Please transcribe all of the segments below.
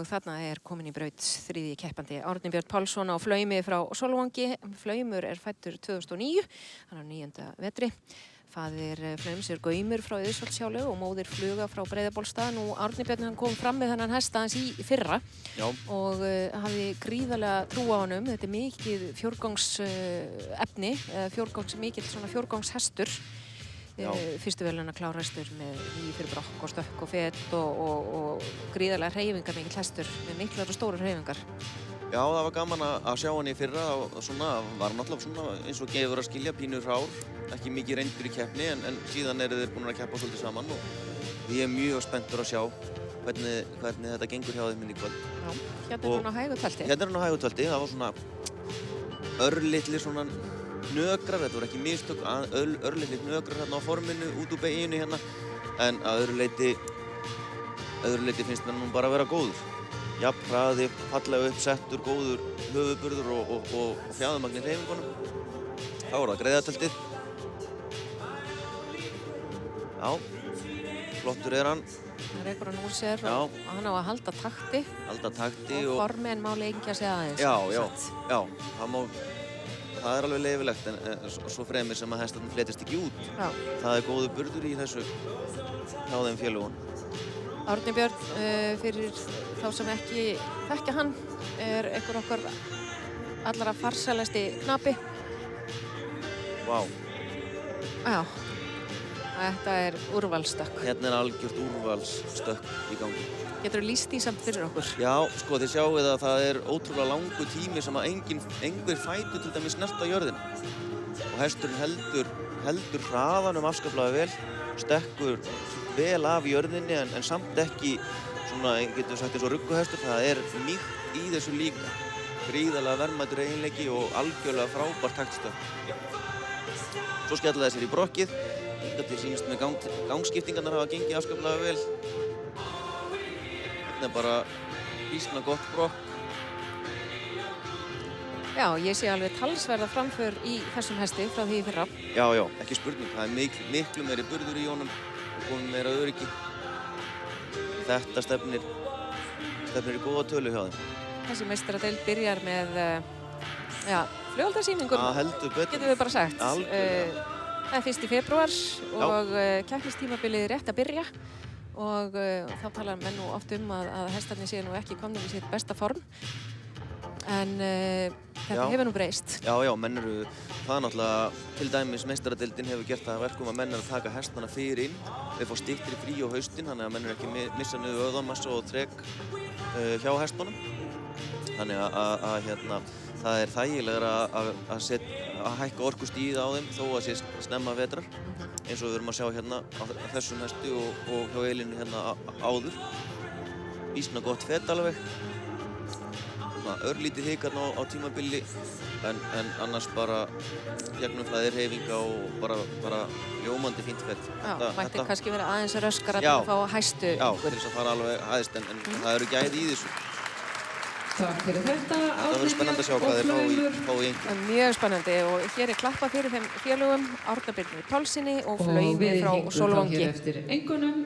og þarna komin í braut þriðji keppandi Árni Björn Pálsson á Flaumi frá Sólvangi. Flaumur fæddur 2009, hann á 9. vetri. Faðir Flaums Gaumur frá Auðsholtshjáleigu og móðir Fluga frá Breiðabólstað. Nú Árni Björn hann kom fram með þennan hesta hans í fyrra. Já. Og hafði gríðarlega trú á honum. Þetta mikið fjórgangsefni, mikill svona fjórgangshestur. Fyrstu veluna klárhestur með fyrir brokk og stökk og fet og gríðarlega hreyfingar mikill hestur með miklar og stórar hreyfingar. Já, það var gaman að sjá hann í fyrra og svona var náttúrulega svona eins og gefur að skilja pínur hrár, ekki mikið reyndur í keppni en síðan eru þeir búin að keppa svolítið saman og ég mjög spenntur að sjá hvernig þetta gengur hjá þeim inn í kvöld. Já, hérna hann á hægutölti. Hérna hann á hægutölti, það var svona örlitlir svona hnökrar, þetta voru ekki mistök, örlitlir hnökrar hérna á forminu út úr beginu hérna en að öðru leyti finnst mér nú bara að vera góður. Jafn hraði, fallega uppsettur, góður höfuðburður og fjæðurmagn í hreyfingunum. Þá var það greiðatöltið. Já, flottur hann. Það rekur hann úr sér og hann á að halda takti. Og formin má lengja sig aðeins. Já, það alveg leyfilegt en svo fremur sem að hestarnir fletjast ekki út. Já. Það góður burður í þessu hjá þeim félögum. Árni Björn, fyrir þá sem ekki þekkja hann, einhver okkar allra farsælasti knapi. Vá. Já, þetta úrvalsstökk. Hérna algjört úrvalsstökk í gangi. Geturðu lýst því samt fyrir okkur? Já, sko þið sjáið að það ótrúlega langur tími sem að einhver fætur til dæmis snerta jörðina. Og hesturinn heldur hraðanum afskaplega vel, stekkur vel af jörðinni en samt ekki svona, getum sagt eins og rugguhestur, það mýkt í þessu líka. Gríðarlega verðmætur eiginleiki og algjörlega frábært taktstökk. Svo skella þessir í brokkið, þetta sýnist með gangskiptingarnar hafa gengið afskaplega vel. Þetta bara býsna gott brokk. Já, ég sé alveg talsverða framför í þessum hesti frá því í fyrra. Já, ekki spurning, það miklu meiri burður í honum. Komið meira öryggi. Þetta stefnir í góða tölu hjá þeim. Þessi meistaradeild byrjar með flugeldasýningum. Heldur betur. Getum við bara sagt. Algjörlega. Það 1. febrúar og keppnistímabilið rétt að byrja og þá talar menn nú oft að hestarnir séu nú ekki komnir í sitt besta form. En þetta hefur nú breyst. Já, menn það náttúrulega, til dæmis meistaradeildin hefur gert það að verkum að menn að taka hestana fyrir inn. Þeir fá styttri frí á haustin, þannig að menn ekki missa niður vöðvamassa og þrek hjá hestunum. Þannig að það þægilegra að hækka orkustigið á þeim þó að sé snemma vetrar. Eins og við erum að sjá hérna á þessum hesti og hjá Elínu hérna áður. Býsna gott fet alveg. Örlítið hikar á tímabili en annars bara gegnumflæðir hreyfinga og bara ljómandi fínt fett. Já, mætti kannski vera aðeins röskar að fá hæstu ykkur. Já, til þess að fara alveg hæst en það eru gæði í þessu. Takk fyrir þetta, Það verður spennandi að sjá hvað þeir fá í einhver. Mjög spennandi og hér klappað fyrir þeim félögum Árna Björni Pálssyni og Flaumi frá Sólvangi. Og við eftir engunum.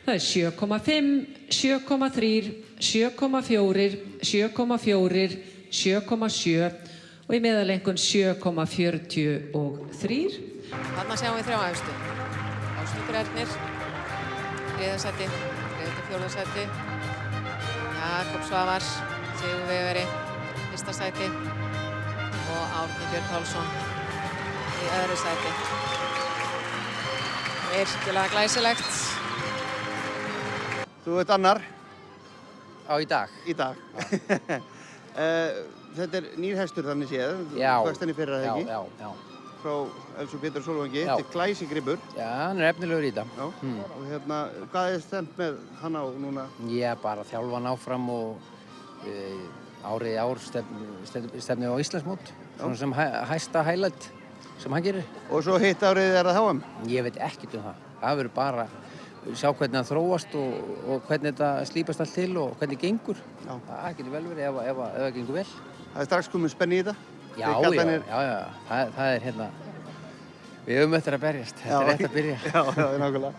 Það 7,5, 7,3, 7,4, 7,4, 7,7 og í meðalengun 7,43. Þarna sjáum við 3 efstu. Ásmundur Ernir, 3. sæti, 4. sæti. Jakob Svavar, Sigurvegari, 1. sæti og Árni Björn Pálsson í 2. sæti. Virkilega glæsilegt. Þú ert annar? Í dag. Í dag. Þetta nýr hestur þannig séð. Já. Þú fækst henni fyrra, ekki? Já. Frá Elsu Pétur Sólvangi. Þetta glæsigripur. Já, hann efnilegur í þetta. Já. Og hvað stemt með hann á núna? Ég bara þjálfa hann áfram og árið í ár stefni á Íslandsmót. Svona sem hæsta highlight sem hann gerir. Og svo hitt árið það HM? Ég veit ekkert það. Það verður bara sjá hvernig það þróast og hvernig þetta slípast allt til og hvernig gengur. Já. Það getur vel verið ef það gengur vel. Það strax komið spenni í þetta? Já. Það hérna, við höfum eftir að berjast. Þetta rétt að byrja. Já, nákvæmlega.